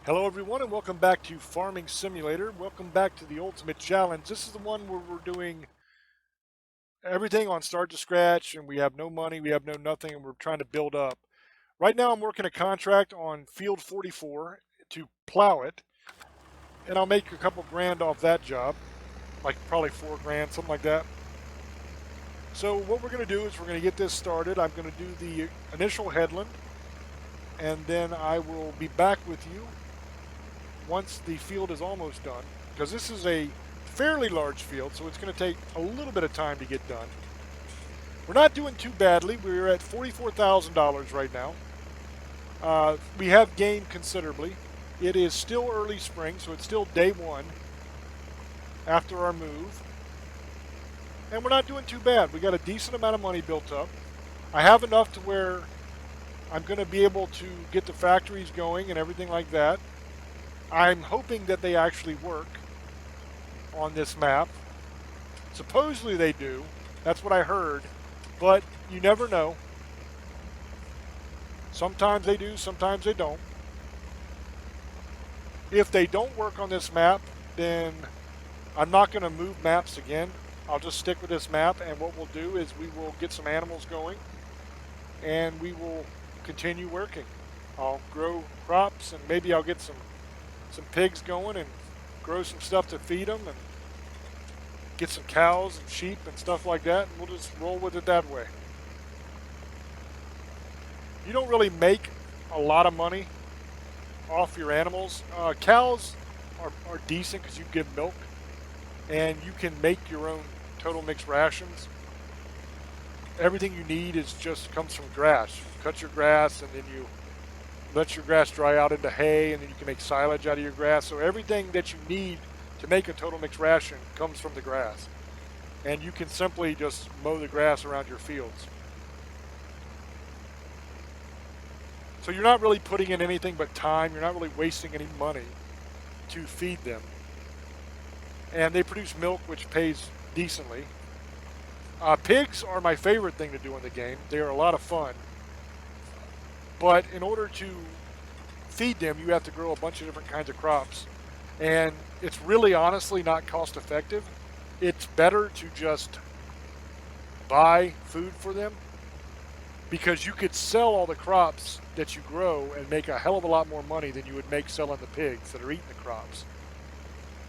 Hello everyone and welcome back to Farming Simulator. Welcome back to the Ultimate Challenge. This is the one where we're doing everything on start to scratch and we have no money, we have no nothing, and we're trying to build up. Right now I'm working a contract on field 44 to plow it, and I'll make a couple grand off that job, like probably 4 grand, something like that. So what we're going to do is we're going to get this started. I'm going to do the initial headland, and then I will be back with you once the field is almost done, because this is a fairly large field, so it's going to take a little bit of time to get done. We're not doing too badly. We're at $44,000 right now. We have gained considerably. It is still early spring, so it's still day one after our move. And we're not doing too bad. We got a decent amount of money built up. I have enough to where I'm going to be able to get the factories going and everything like that. I'm hoping that they actually work on this map. Supposedly they do. That's what I heard. But you never know. Sometimes they do, sometimes they don't. If they don't work on this map, then I'm not going to move maps again. I'll just stick with this map, and what we'll do is we will get some animals going and we will continue working. I'll grow crops and maybe I'll get some pigs going and grow some stuff to feed them and get some cows and sheep and stuff like that, and we'll just roll with it that way. You don't really make a lot of money off your animals. Cows are decent because you give milk and you can make your own total mixed rations. Everything you need comes from grass. You cut your grass and then you let your grass dry out into hay, and then you can make silage out of your grass. So everything that you need to make a total mixed ration comes from the grass. And you can simply just mow the grass around your fields. So you're not really putting in anything but time. You're not really wasting any money to feed them. And they produce milk, which pays decently. Pigs are my favorite thing to do in the game. They are a lot of fun. But in order to feed them, you have to grow a bunch of different kinds of crops. And it's really honestly not cost effective. It's better to just buy food for them, because you could sell all the crops that you grow and make a hell of a lot more money than you would make selling the pigs that are eating the crops.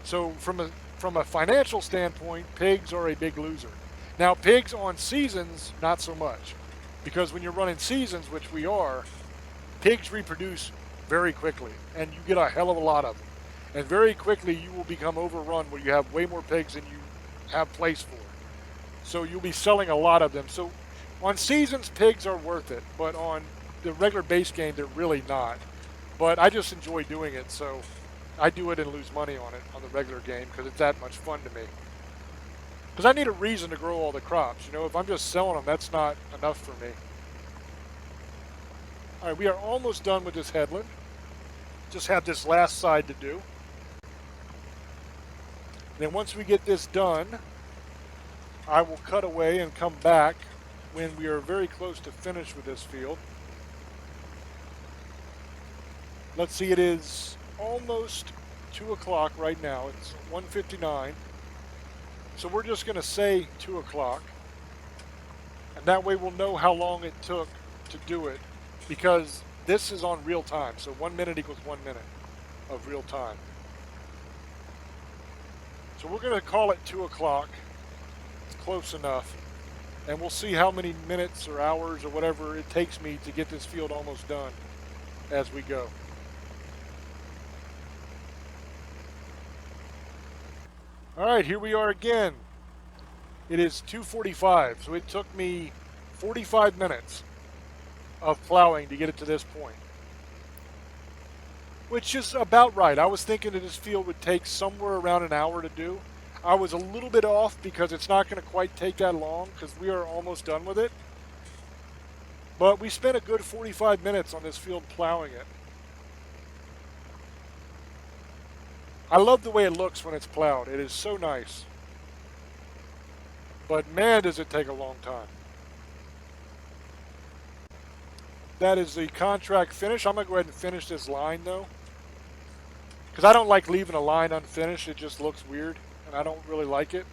So from a financial standpoint, pigs are a big loser. Now pigs on seasons, not so much. Because when you're running seasons, which we are, pigs reproduce very quickly, and you get a hell of a lot of them. And very quickly you will become overrun where you have way more pigs than you have place for. So you'll be selling a lot of them. So on seasons, pigs are worth it, but on the regular base game, they're really not. But I just enjoy doing it, so I do it and lose money on it on the regular game because it's that much fun to me. Because I need a reason to grow all the crops. You know, if I'm just selling them, that's not enough for me. All right, we are almost done with this headland. Just have this last side to do. And then once we get this done, I will cut away and come back when we are very close to finish with this field. Let's see, it is almost 2 o'clock right now. It's 1:59. So we're just going to say 2 o'clock. And that way we'll know how long it took to do it, because this is on real time. So 1 minute equals 1 minute of real time. So we're going to call it 2 o'clock. Close enough. And we'll see how many minutes or hours or whatever it takes me to get this field almost done as we go. Alright, here we are again. It is 2:45, so it took me 45 minutes of plowing to get it to this point. Which is about right. I was thinking that this field would take somewhere around an hour to do. I was a little bit off because it's not going to quite take that long because we are almost done with it. But we spent a good 45 minutes on this field plowing it. I love the way it looks when it's plowed. It is so nice. But man, does it take a long time. That is the contract finish. I'm going to go ahead and finish this line though. because I don't like leaving a line unfinished. It just looks weird, and I don't really like it.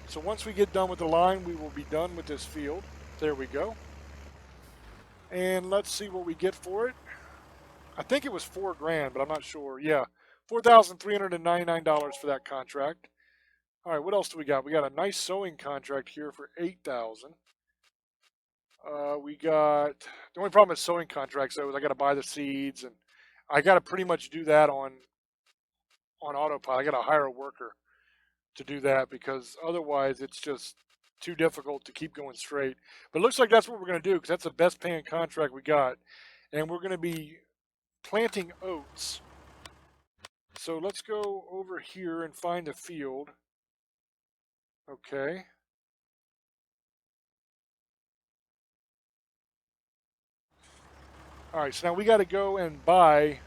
So once we get done with the line, we will be done with this field. There we go. And let's see what we get for it. I think it was $4 grand, but I'm not sure. Yeah, $4,399 for that contract. All right, what else do we got? We got a nice sewing contract here for $8,000. We got the only problem with sewing contracts though is I got to buy the seeds, and I got to pretty much do that on autopilot. I got to hire a worker to do that because otherwise it's just too difficult to keep going straight. But it looks like that's what we're going to do because that's the best paying contract we got, and we're going to be planting oats. So let's go over here and find a field. Okay. All right, so now we got to go and buy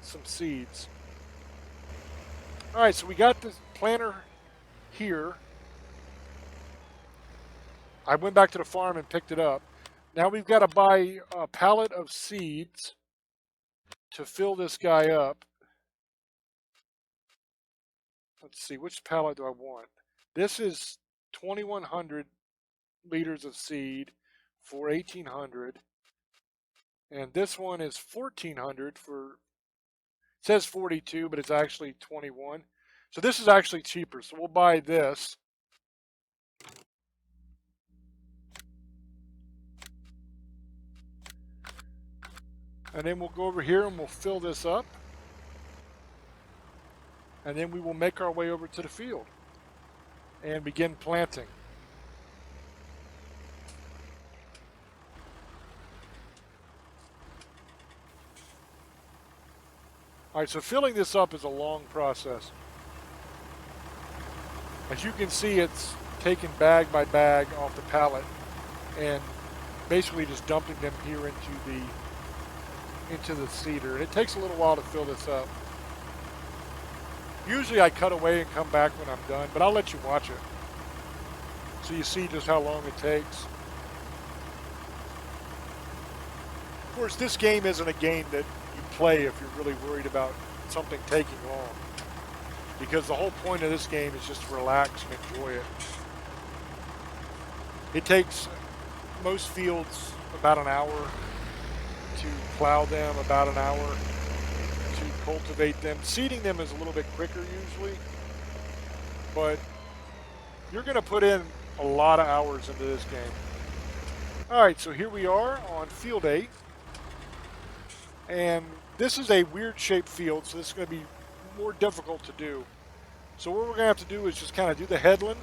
some seeds. All right, so we got this planter here. I went back to the farm and picked it up. Now we've got to buy a pallet of seeds to fill this guy up. Let's see, which pallet do I want? This is 2,100 liters of seed for 1,800. And this one is 1,400 for, it says 42, but it's actually 21. So this is actually cheaper. So we'll buy this. And then we'll go over here and we'll fill this up. And then we will make our way over to the field and begin planting. All right, so filling this up is a long process. As you can see, it's taken bag by bag off the pallet and basically just dumping them here into the seeder. And it takes a little while to fill this up. Usually I cut away and come back when I'm done, but I'll let you watch it so you see just how long it takes. Of course, this game isn't a game that you play if you're really worried about something taking long, because the whole point of this game is just to relax and enjoy it. It takes most fields about an hour to plow them, about an hour to cultivate them. Seeding them is a little bit quicker usually, but you're going to put in a lot of hours into this game. All right, so here we are on field 8, and this is a weird shaped field, so this is going to be more difficult to do. So what we're going to have to do is just kind of do the headland,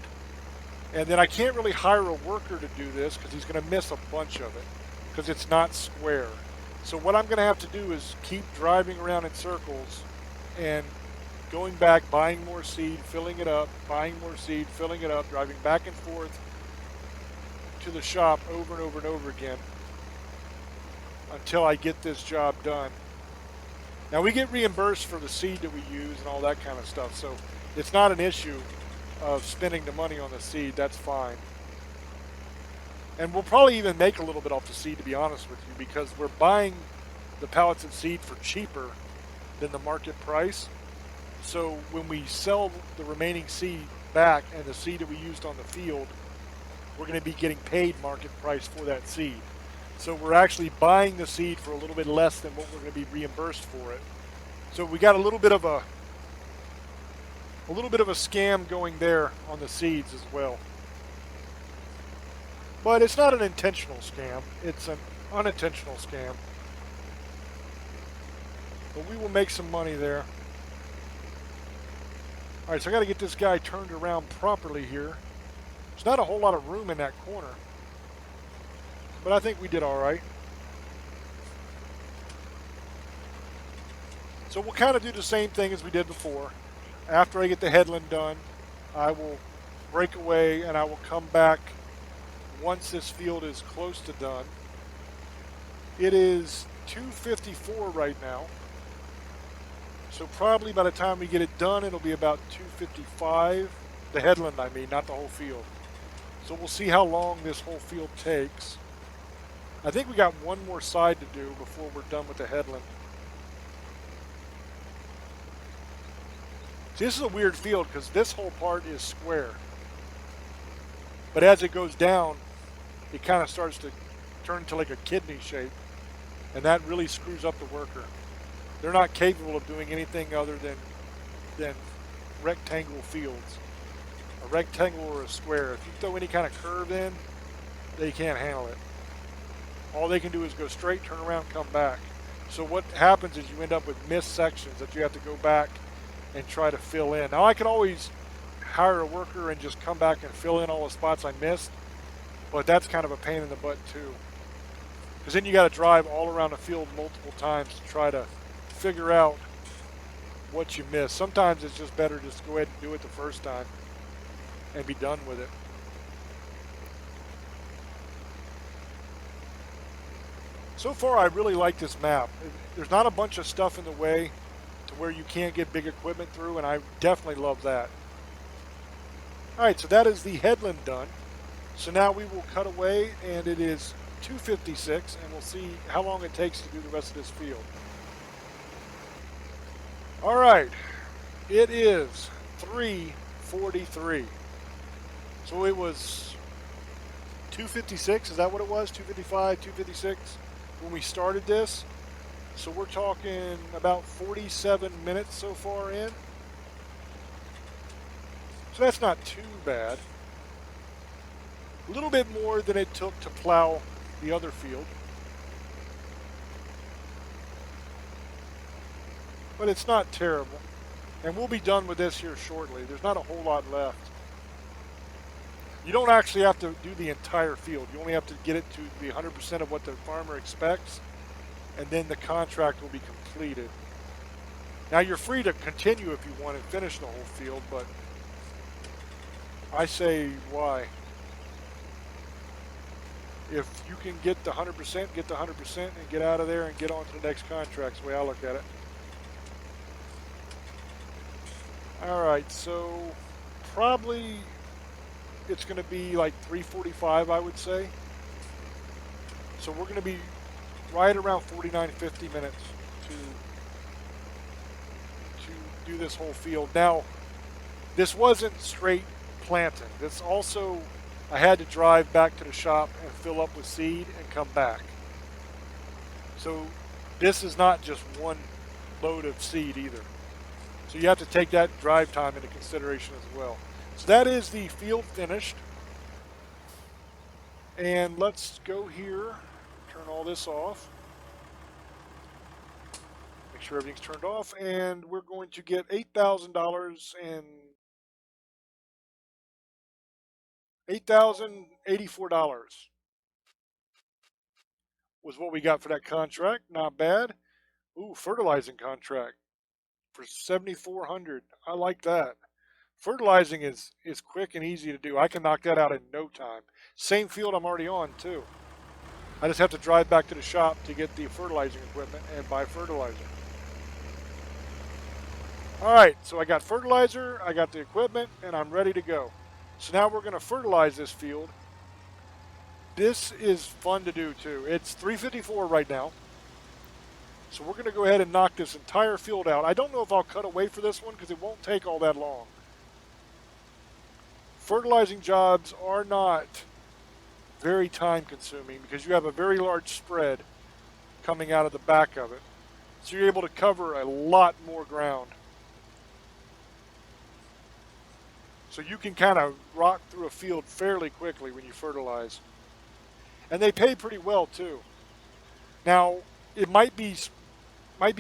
and then I can't really hire a worker to do this because he's going to miss a bunch of it because it's not square. So what I'm going to have to do is keep driving around in circles and going back, buying more seed, filling it up, buying more seed, filling it up, driving back and forth to the shop over and over and over again until I get this job done. Now we get reimbursed for the seed that we use and all that kind of stuff, so it's not an issue of spending the money on the seed. That's fine. And we'll probably even make a little bit off the seed, to be honest with you, because we're buying the pallets of seed for cheaper than the market price. So when we sell the remaining seed back and the seed that we used on the field, we're going to be getting paid market price for that seed. So we're actually buying the seed for a little bit less than what we're going to be reimbursed for it. So we got a little bit of a scam going there on the seeds as well. But it's not an intentional scam, it's an unintentional scam. But we will make some money there. Alright, so I got to get this guy turned around properly here. There's not a whole lot of room in that corner, but I think we did alright. So we'll kind of do the same thing as we did before. After I get the headland done, I will break away and I will come back once this field is close to done. It is 2:54 right now, so probably by the time we get it done it'll be about 2:55. The headland, I mean, not the whole field. So we'll see how long this whole field takes. I think we got one more side to do before we're done with the headland. See, this is a weird field because this whole part is square. But as it goes down, it kind of starts to turn into like a kidney shape. And that really screws up the worker. They're not capable of doing anything other than rectangle fields. A rectangle or a square. If you throw any kind of curve in, they can't handle it. All they can do is go straight, turn around, come back. So what happens is you end up with missed sections that you have to go back and try to fill in. Now I could always hire a worker and just come back and fill in all the spots I missed, but that's kind of a pain in the butt too. Because then you got to drive all around the field multiple times to try to figure out what you missed. Sometimes it's just better just to go ahead and do it the first time and be done with it. So far, I really like this map. There's not a bunch of stuff in the way to where you can't get big equipment through, and I definitely love that. Alright, so that is the headland done. So now we will cut away, and it is 2:56, and we'll see how long it takes to do the rest of this field. Alright, it is 3:43. So it was 2:56, is that what it was? 2:55, 2:56 when we started this. So we're talking about 47 minutes so far in. So that's not too bad. A little bit more than it took to plow the other field. But it's not terrible. And we'll be done with this here shortly. There's not a whole lot left. You don't actually have to do the entire field. You only have to get it to the 100% of what the farmer expects, and then the contract will be completed. Now you're free to continue if you want and finish the whole field, but I say why? If you can get the 100%, get the 100% and get out of there and get on to the next contract. That's the way I look at it. Alright, so probably it's going to be like 3:45, I would say. So we're going to be right around 49, 50 minutes to do this whole field. Now, this wasn't straight planting. This also, I had to drive back to the shop and fill up with seed and come back. So this is not just one load of seed either. So you have to take that drive time into consideration as well. So that is the field finished. And let's go here, turn all this off. Make sure everything's turned off, and we're going to get $8,000 and $8,084 was what we got for that contract. Not bad. Ooh, fertilizing contract for 7,400. I like that. Fertilizing is quick and easy to do. I can knock that out in no time. Same field I'm already on too. I just have to drive back to the shop to get the fertilizing equipment and buy fertilizer. Alright, so I got fertilizer, I got the equipment, and I'm ready to go. So now we're going to fertilize this field. This is fun to do too. It's 3:54 right now. So we're going to go ahead and knock this entire field out. I don't know if I'll cut away for this one because it won't take all that long. Fertilizing jobs are not very time consuming because you have a very large spread coming out of the back of it. So you're able to cover a lot more ground. So you can kind of rock through a field fairly quickly when you fertilize. And they pay pretty well too. Now, it might be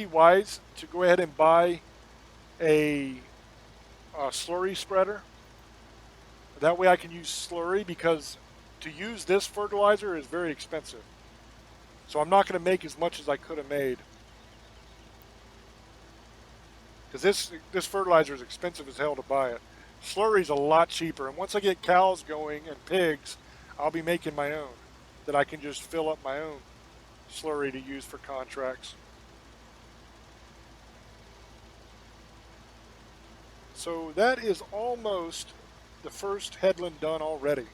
wise to go ahead and buy a slurry spreader. That way I can use slurry, because to use this fertilizer is very expensive. So I'm not going to make as much as I could have made. Because this fertilizer is expensive as hell to buy it. Slurry's a lot cheaper, and once I get cows going and pigs, I'll be making my own. That I can just fill up my own slurry to use for contracts. So that is almost the first headland done already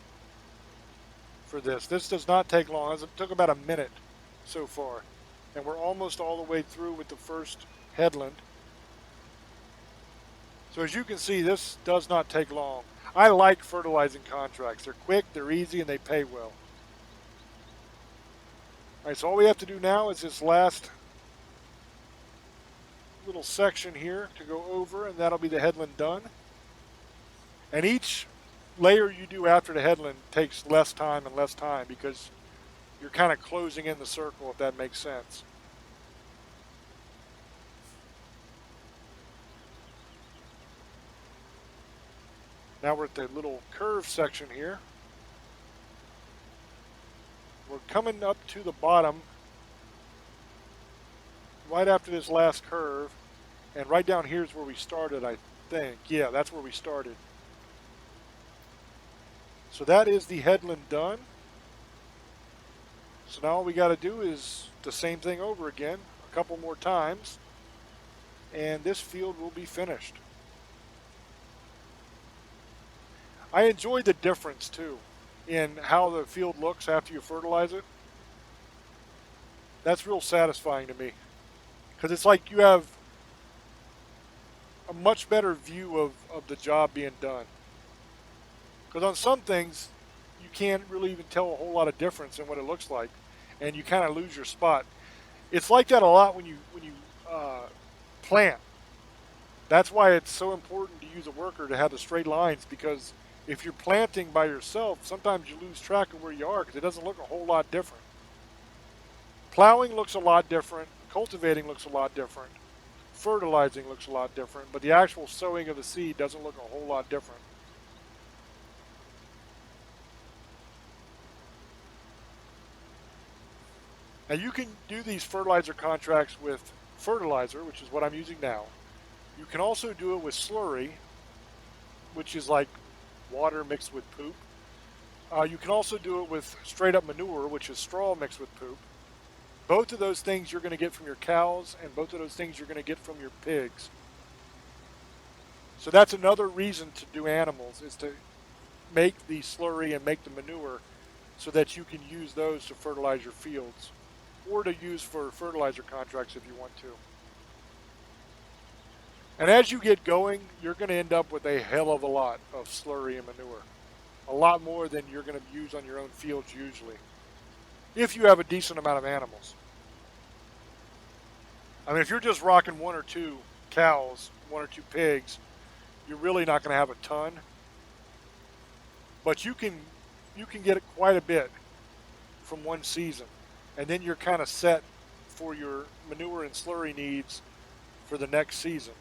for this. This does not take long. It took about a minute so far. And we're almost all the way through with the first headland. So as you can see, this does not take long. I like fertilizing contracts. They're quick, they're easy, and they pay well. All right, so all we have to do now is this last little section here to go over, and that'll be the headland done. And each layer you do after the headland takes less time and less time because you're kind of closing in the circle, if that makes sense. Now we're at the little curve section here. We're coming up to the bottom right after this last curve, and right down here is where we started, I think. Yeah, that's where we started. So that is the headland done. So now all we got to do is the same thing over again a couple more times, and this field will be finished. I enjoy the difference too in how the field looks after you fertilize it. That's real satisfying to me because it's like you have a much better view of the job being done. Because on some things, you can't really even tell a whole lot of difference in what it looks like, and you kind of lose your spot. It's like that a lot when you plant. That's why it's so important to use a worker to have the straight lines, because if you're planting by yourself, sometimes you lose track of where you are because it doesn't look a whole lot different. Plowing looks a lot different. Cultivating looks a lot different. Fertilizing looks a lot different, but the actual sowing of the seed doesn't look a whole lot different. Now you can do these fertilizer contracts with fertilizer, which is what I'm using now. You can also do it with slurry, which is like water mixed with poop. You can also do it with straight up manure, which is straw mixed with poop. Both of those things you're going to get from your cows, and both of those things you're going to get from your pigs. So that's another reason to do animals, is to make the slurry and make the manure so that you can use those to fertilize your fields, or to use for fertilizer contracts if you want to. And as you get going, you're going to end up with a hell of a lot of slurry and manure. A lot more than you're going to use on your own fields usually, if you have a decent amount of animals. I mean, if you're just rocking one or two cows, one or two pigs, you're really not going to have a ton. But you can get it quite a bit from one season, and then you're kind of set for your manure and slurry needs for the next season,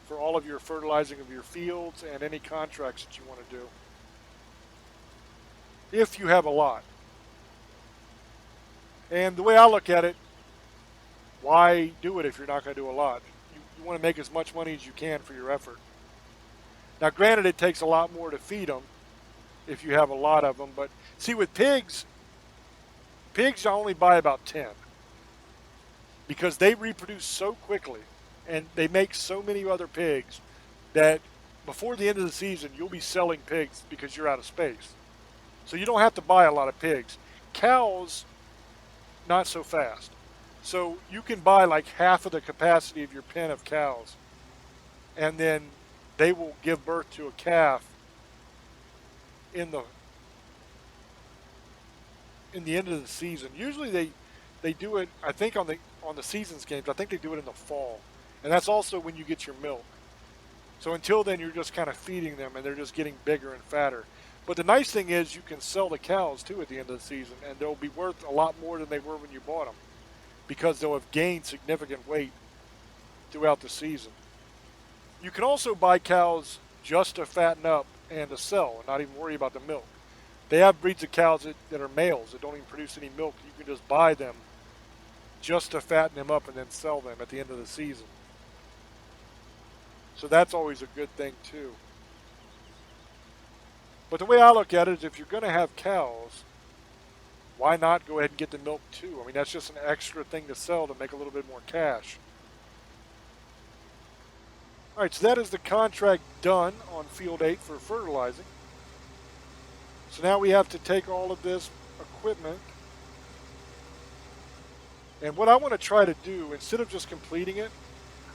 for all of your fertilizing of your fields and any contracts that you want to do, if you have a lot. And the way I look at it, why do it if you're not going to do a lot? You want to make as much money as you can for your effort. Now granted, it takes a lot more to feed them if you have a lot of them, but see, with pigs I only buy about 10 because they reproduce so quickly and they make so many other pigs that before the end of the season you'll be selling pigs because you're out of space. So you don't have to buy a lot of pigs. Cows, not so fast. So you can buy like half of the capacity of your pen of cows, and then they will give birth to a calf in the end of the season. Usually they do it, I think, on the seasons games. I think they do it in the fall, and that's also when you get your milk. So until then, you're just kind of feeding them, and they're just getting bigger and fatter. But the nice thing is you can sell the cows too at the end of the season, and they'll be worth a lot more than they were when you bought them, because they'll have gained significant weight throughout the season. You can also buy cows just to fatten up and to sell and not even worry about the milk. They have breeds of cows that are males that don't even produce any milk. You can just buy them just to fatten them up and then sell them at the end of the season. So that's always a good thing too. But the way I look at it is, if you're going to have cows, why not go ahead and get the milk too? I mean, that's just an extra thing to sell to make a little bit more cash. All right, so that is the contract done on Field 8 for fertilizing. So now we have to take all of this equipment, and what I want to try to do, instead of just completing it,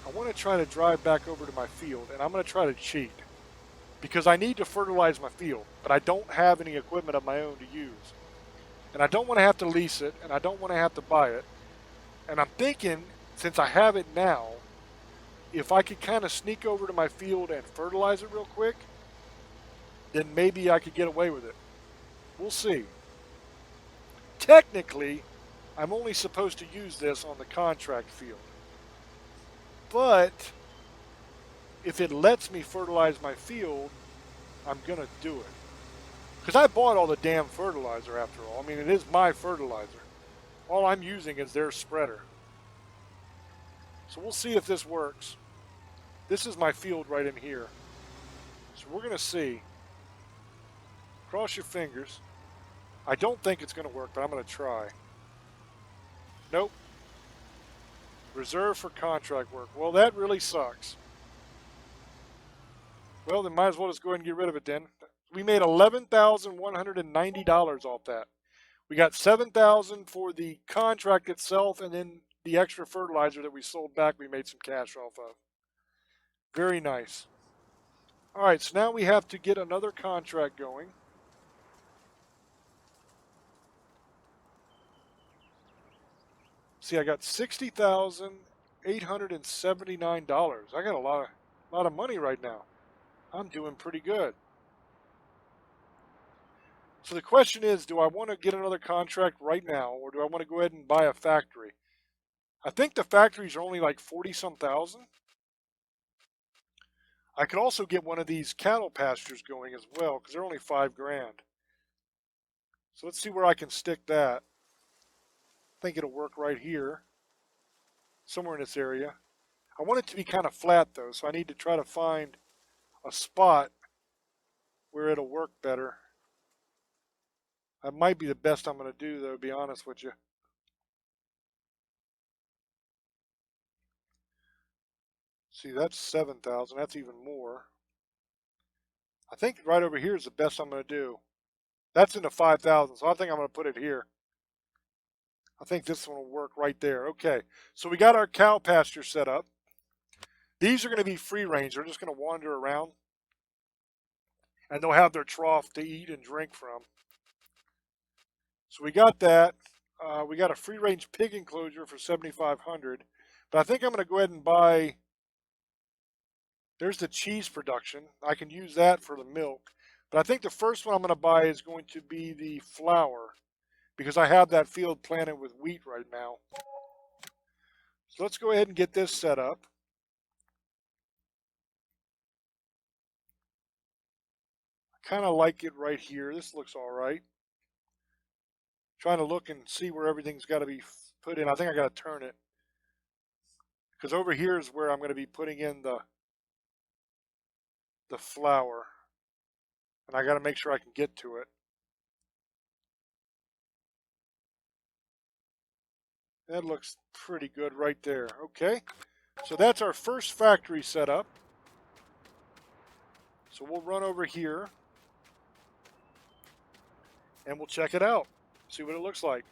I want to try to drive back over to my field, and I'm going to try to cheat because I need to fertilize my field, but I don't have any equipment of my own to use. And I don't want to have to lease it, and I don't want to have to buy it. And I'm thinking, since I have it now, if I could kind of sneak over to my field and fertilize it real quick, then maybe I could get away with it. We'll see. Technically, I'm only supposed to use this on the contract field. But if it lets me fertilize my field, I'm going to do it. Because I bought all the damn fertilizer after all. I mean, it is my fertilizer. All I'm using is their spreader. So we'll see if this works. This is my field right in here. So we're going to see. Cross your fingers. I don't think it's going to work, but I'm going to try. Nope. Reserve for contract work. Well, that really sucks. Well, then might as well just go ahead and get rid of it then. We made $11,190 off that. We got $7,000 for the contract itself, and then the extra fertilizer that we sold back, we made some cash off of. Very nice. All right, so now we have to get another contract going. See, I got $60,879. I got a lot of money right now. I'm doing pretty good. So the question is, do I want to get another contract right now, or do I want to go ahead and buy a factory? I think the factories are only like 40-some thousand. I could also get one of these cattle pastures going as well, because they're only $5,000. So let's see where I can stick that. I think it'll work right here, somewhere in this area. I want it to be kind of flat though, so I need to try to find a spot where it'll work better. That might be the best I'm going to do though, to be honest with you. See, that's 7,000. That's even more. I think right over here is the best I'm going to do. That's in the 5,000, so I think I'm going to put it here. I think this one will work right there. Okay, so we got our cow pasture set up. These are going to be free range. They're just going to wander around, and they'll have their trough to eat and drink from. So we got that. We got a free range pig enclosure for $7,500, but I think I'm going to go ahead and buy. There's the cheese production. I can use that for the milk. But I think the first one I'm going to buy is going to be the flour, because I have that field planted with wheat right now. So let's go ahead and get this set up. I kind of like it right here. This looks all right. Trying to look and see where everything's got to be put in. I think I got to turn it, because over here is where I'm going to be putting in the flour, and I got to make sure I can get to it. That looks pretty good right there. Okay, so that's our first factory set up. So we'll run over here and we'll check it out, see what it looks like.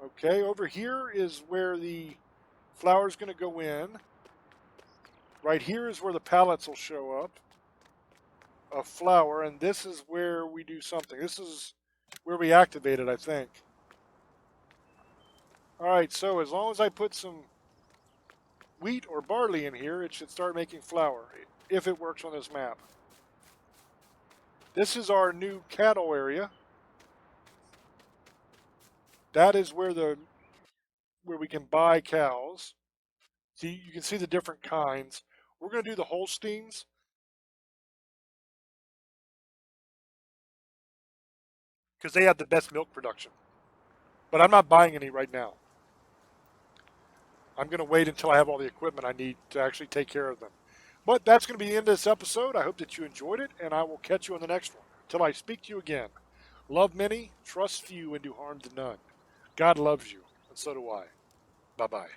Okay, over here is where the flour is going to go in. Right here is where the pallets will show up of flour, and this is where we do something. This is where we activate it, I think. All right, so as long as I put some wheat or barley in here, it should start making flour, if it works on this map. This is our new cattle area. That is where we can buy cows. See, you can see the different kinds. We're going to do the Holsteins. Because they have the best milk production. But I'm not buying any right now. I'm going to wait until I have all the equipment I need to actually take care of them. But that's going to be the end of this episode. I hope that you enjoyed it, and I will catch you on the next one. Until I speak to you again, love many, trust few, and do harm to none. God loves you, and so do I. Bye-bye.